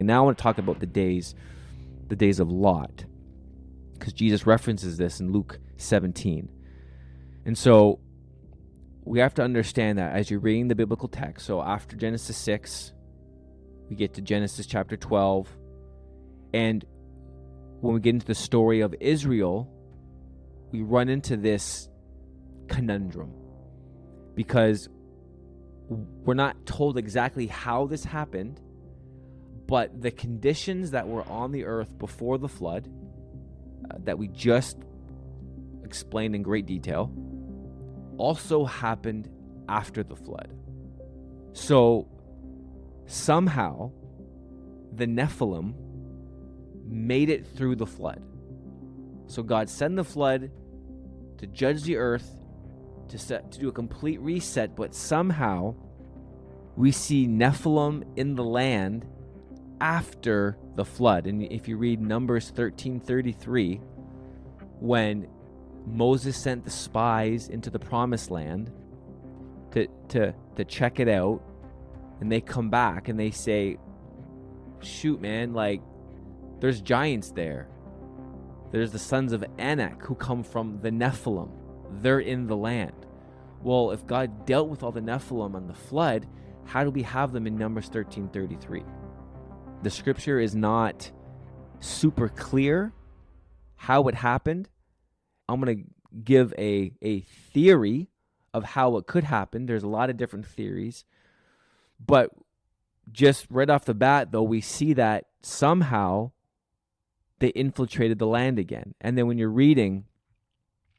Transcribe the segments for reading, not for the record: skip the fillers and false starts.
Now I want to talk about the days of Lot, because Jesus references this in Luke 17. And so we have to understand that as you're reading the biblical text, so after Genesis 6, we get to Genesis chapter 12, and when we get into the story of Israel, we run into this conundrum, because we're not told exactly how this happened, but the conditions that were on the earth before the flood, that we just explained in great detail, also happened after the flood. So somehow the Nephilim made it through the flood. So God sent the flood to judge the earth, to do a complete reset, but somehow we see Nephilim in the land after the flood. And if you read Numbers 13:33, when Moses sent the spies into the promised land to check it out, and they come back and they say, shoot, man, like, there's giants there. There's the sons of Anak who come from the Nephilim. They're in the land. Well, if God dealt with all the Nephilim on the flood, how do we have them in Numbers 13:33? The scripture is not super clear how it happened. I'm going to give a theory of how it could happen. There's a lot of different theories. But just right off the bat, though, we see that somehow they infiltrated the land again. And then when you're reading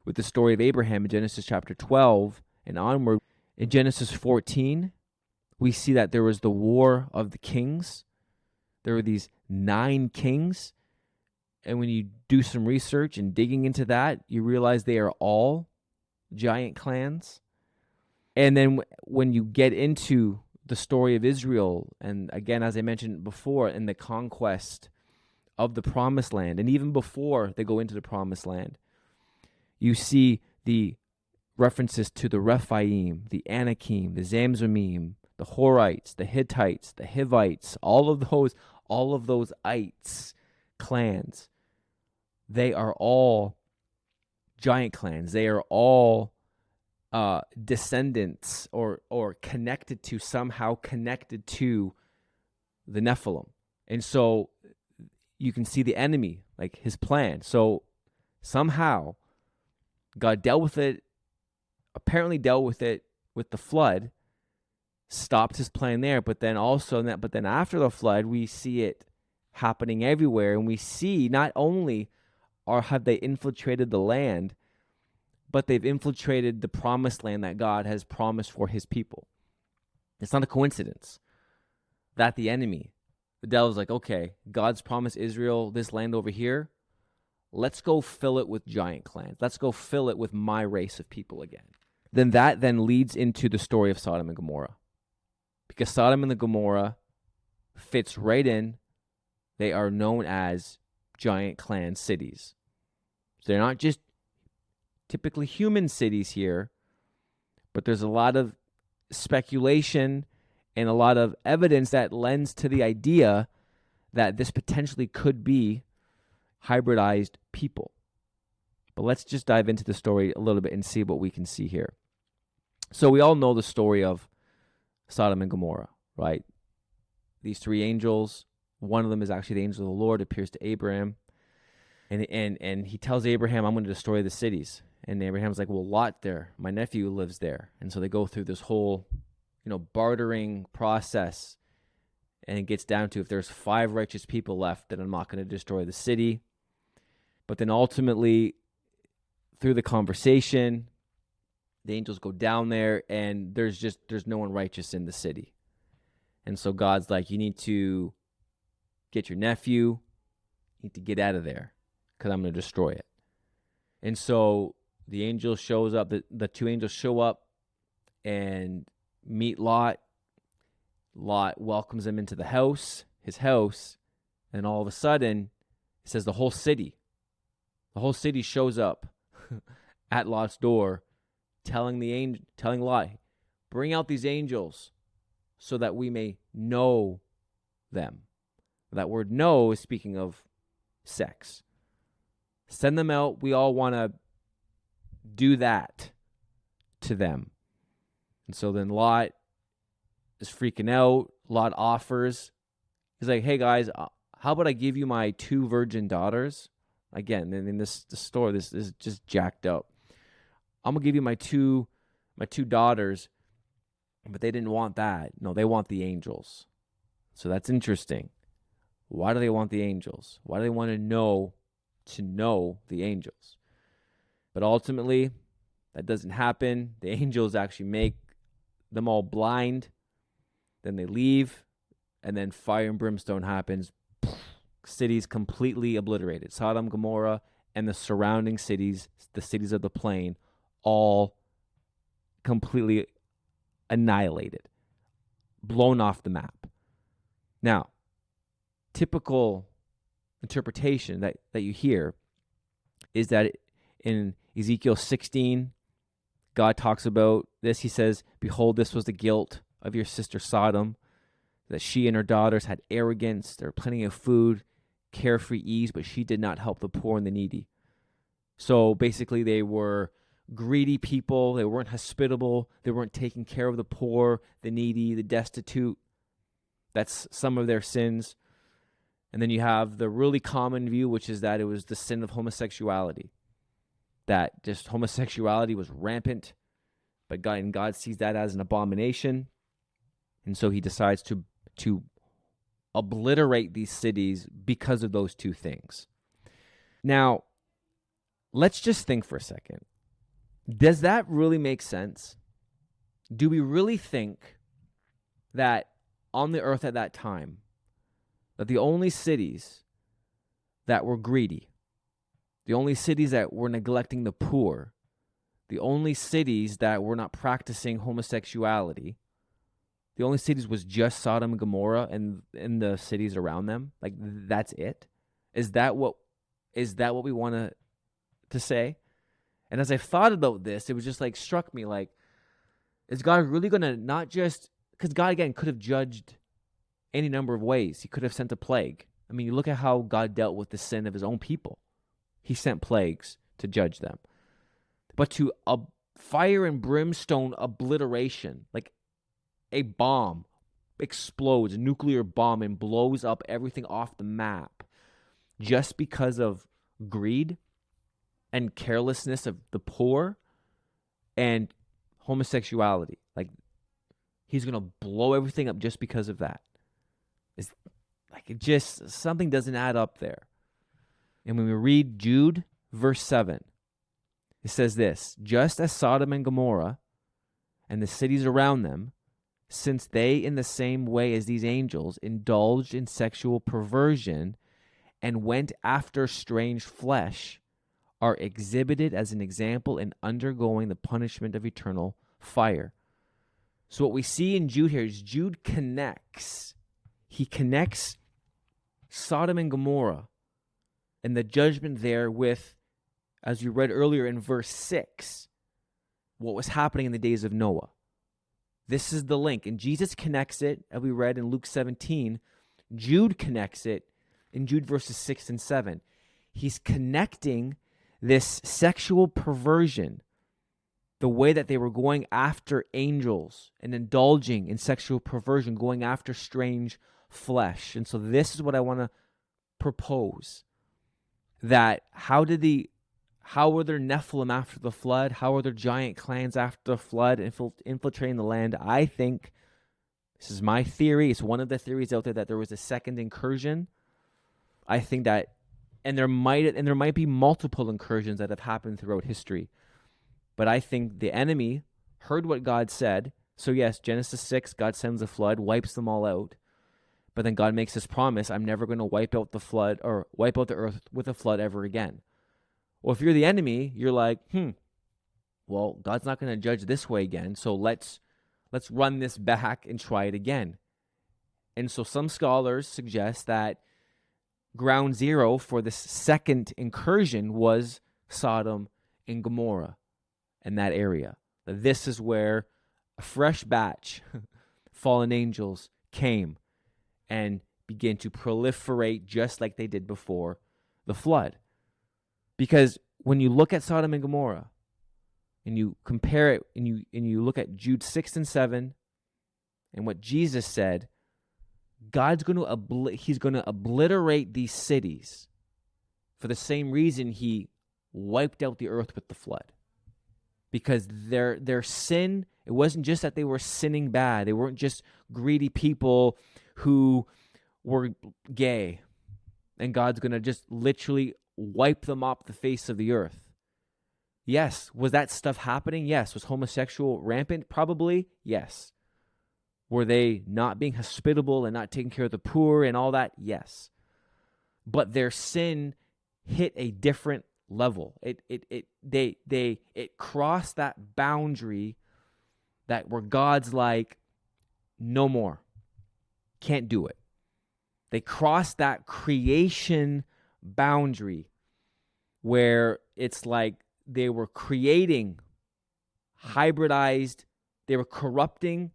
with the story of Abraham in Genesis chapter 12 and onward, in Genesis 14, we see that there was the war of the kings. There were these 9 kings. And when you do some research and digging into that, you realize they are all giant clans. And then when you get into the story of Israel, and again, as I mentioned before, in the conquest of the promised land, and even before they go into the promised land, you see the references to the Rephaim, the Anakim, the Zamzumim, the Horites, the Hittites, the Hivites, all of those ites clans. They are all giant clans. They are all descendants or somehow connected to the Nephilim. And so you can see the enemy, like his plan. So somehow God apparently dealt with it with the flood, stopped his plan there, but then after the flood, we see it happening everywhere, and we see not only have they infiltrated the land, but they've infiltrated the promised land that God has promised for his people. It's not a coincidence that the devil's like, okay, God's promised Israel this land over here. Let's go fill it with giant clans. Let's go fill it with my race of people again. Then that leads into the story of Sodom and Gomorrah. Because Sodom and Gomorrah fits right in. They are known as giant clan cities. So they're not just typically human cities here, but there's a lot of speculation and a lot of evidence that lends to the idea that this potentially could be hybridized people. But let's just dive into the story a little bit and see what we can see here. So we all know the story of Sodom and Gomorrah, right? These 3 angels, one of them is actually the angel of the Lord, appears to Abraham, and he tells Abraham, I'm going to destroy the cities. And Abraham's like, well, Lot there, my nephew lives there. And so they go through this whole, bartering process, and it gets down to, if there's 5 righteous people left, then I'm not going to destroy the city. But then ultimately, through the conversation, the angels go down there, and there's no one righteous in the city. And so God's like, you need to get your nephew, you need to get out of there, because I'm going to destroy it. And so the angel shows up, the 2 angels show up and meet Lot. Lot welcomes him into his house, and all of a sudden, it says the whole city shows up at Lot's door, telling Lot, bring out these angels so that we may know them. That word no is speaking of sex. Send them out. We all want to do that to them. And so then Lot is freaking out. Lot offers. He's like, hey guys, how about I give you my 2 virgin daughters? Again, in the story, this is just jacked up. I'm going to give you my two daughters, but they didn't want that. No, they want the angels. So that's interesting. Why do they want the angels? Why do they want to know the angels? But ultimately, that doesn't happen. The angels actually make them all blind. Then they leave, and then fire and brimstone happens. Cities completely obliterated. Sodom, Gomorrah, and the surrounding cities, the cities of the plain, all completely annihilated, blown off the map. Now, typical interpretation that you hear is that in Ezekiel 16, God talks about this. He says, behold, this was the guilt of your sister Sodom, that she and her daughters had arrogance, there were plenty of food, carefree ease, but she did not help the poor and the needy. So basically they were greedy people. They weren't hospitable. They weren't taking care of the poor, the needy, the destitute. That's some of their sins. And then you have the really common view, which is that it was the sin of homosexuality, that just homosexuality was rampant, but God sees that as an abomination. And so he decides to obliterate these cities because of those 2 things. Now, let's just think for a second. Does that really make sense? Do we really think that on the earth at that time, that the only cities that were greedy, the only cities that were neglecting the poor, the only cities that were not practicing homosexuality, the only cities was just Sodom and Gomorrah and the cities around them? Like, that's it? Is that what we want to say? And as I thought about this, it was just like struck me like, is God really going to not just, because God again could have judged any number of ways. He could have sent a plague. I mean, you look at how God dealt with the sin of his own people. He sent plagues to judge them. But to a fire and brimstone obliteration, like a bomb explodes, a nuclear bomb, and blows up everything off the map just because of greed and carelessness of the poor and homosexuality. Like, he's going to blow everything up just because of that. It's like, it just, something doesn't add up there. And when we read Jude verse 7, it says this, just as Sodom and Gomorrah and the cities around them, since they in the same way as these angels indulged in sexual perversion and went after strange flesh, are exhibited as an example in undergoing the punishment of eternal fire. So what we see in Jude here is Jude connects. He connects Sodom and Gomorrah and the judgment there with, as you read earlier in verse 6, what was happening in the days of Noah. This is the link. And Jesus connects it, as we read in Luke 17. Jude connects it in Jude verses 6 and 7. He's connecting this sexual perversion, the way that they were going after angels and indulging in sexual perversion, going after strange flesh. And so this is what I want to propose, that how were there Nephilim after the flood? How were there giant clans after the flood infiltrating the land? I think, this is my theory, it's one of the theories out there, that there was a second incursion. I think that, and there might be multiple incursions that have happened throughout history. But I think the enemy heard what God said. So yes, Genesis 6, God sends a flood, wipes them all out. But then God makes this promise, I'm never going to wipe out the flood or wipe out the earth with a flood ever again. Well, if you're the enemy, you're like, well, God's not going to judge this way again, so let's run this back and try it again. And so some scholars suggest that ground zero for this second incursion was Sodom and Gomorrah and that area. This is where a fresh batch, fallen angels, came and begin to proliferate just like they did before the flood. Because when you look at Sodom and Gomorrah and you compare it and you look at Jude 6 and 7 and what Jesus said, he's going to obliterate these cities for the same reason he wiped out the earth with the flood. Because their sin, it wasn't just that they were sinning bad. They weren't just greedy people who were gay. And God's going to just literally wipe them off the face of the earth. Yes. Was that stuff happening? Yes. Was homosexual rampant? Probably. Yes. Were they not being hospitable and not taking care of the poor and all that? Yes. But their sin hit a different level. It crossed that boundary that where God's like, no more. Can't do it. They crossed that creation boundary where it's like they were creating hybridized, they were corrupting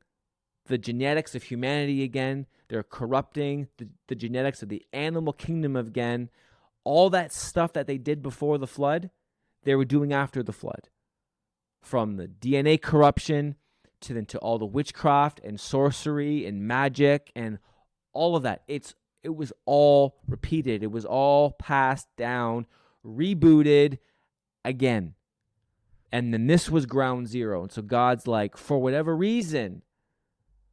the genetics of humanity again. They're corrupting the genetics of the animal kingdom again. All that stuff that they did before the flood, they were doing after the flood. From the DNA corruption to all the witchcraft and sorcery and magic and all of that. It was all repeated. It was all passed down, rebooted again. And then this was ground zero. And so God's like, for whatever reason,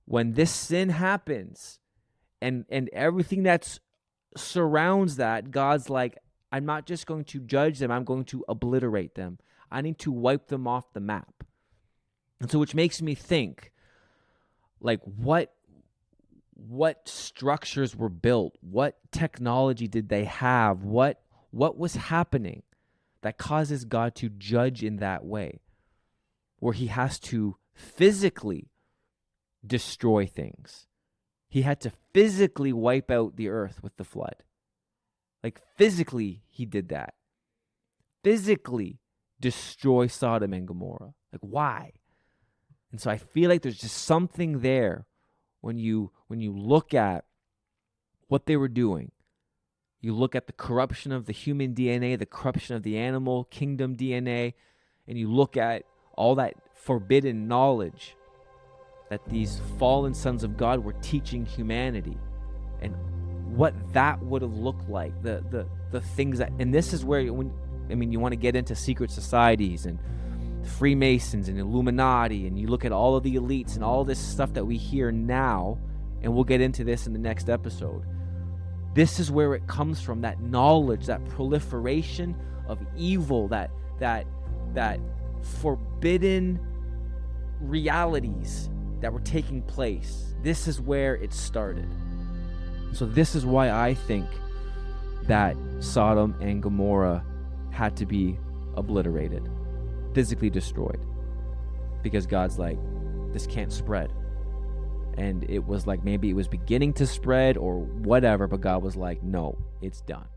when this sin happens and everything that surrounds that, God's like, I'm not just going to judge them, I'm going to obliterate them. I need to wipe them off the map. And so which makes me think, like, what structures were built? What technology did they have? What was happening that causes God to judge in that way, where he has to physically destroy things? He had to physically wipe out the earth with the flood. Like, physically, he did that. Physically destroy Sodom and Gomorrah. Like, why? And so I feel like there's just something there when you look at what they were doing. You look at the corruption of the human DNA, the corruption of the animal kingdom DNA, and you look at all that forbidden knowledge that these fallen sons of God were teaching humanity, and what that would have looked like, the things that, and this is where you want to get into secret societies and Freemasons and Illuminati, and you look at all of the elites and all this stuff that we hear now, and we'll get into this in the next episode. This is where it comes from, that knowledge, that proliferation of evil, that forbidden realities that were taking place. This is where it started. So this is why I think that Sodom and Gomorrah had to be obliterated, physically destroyed, because God's like, this can't spread. And it was like, maybe it was beginning to spread or whatever, but God was like, no, it's done.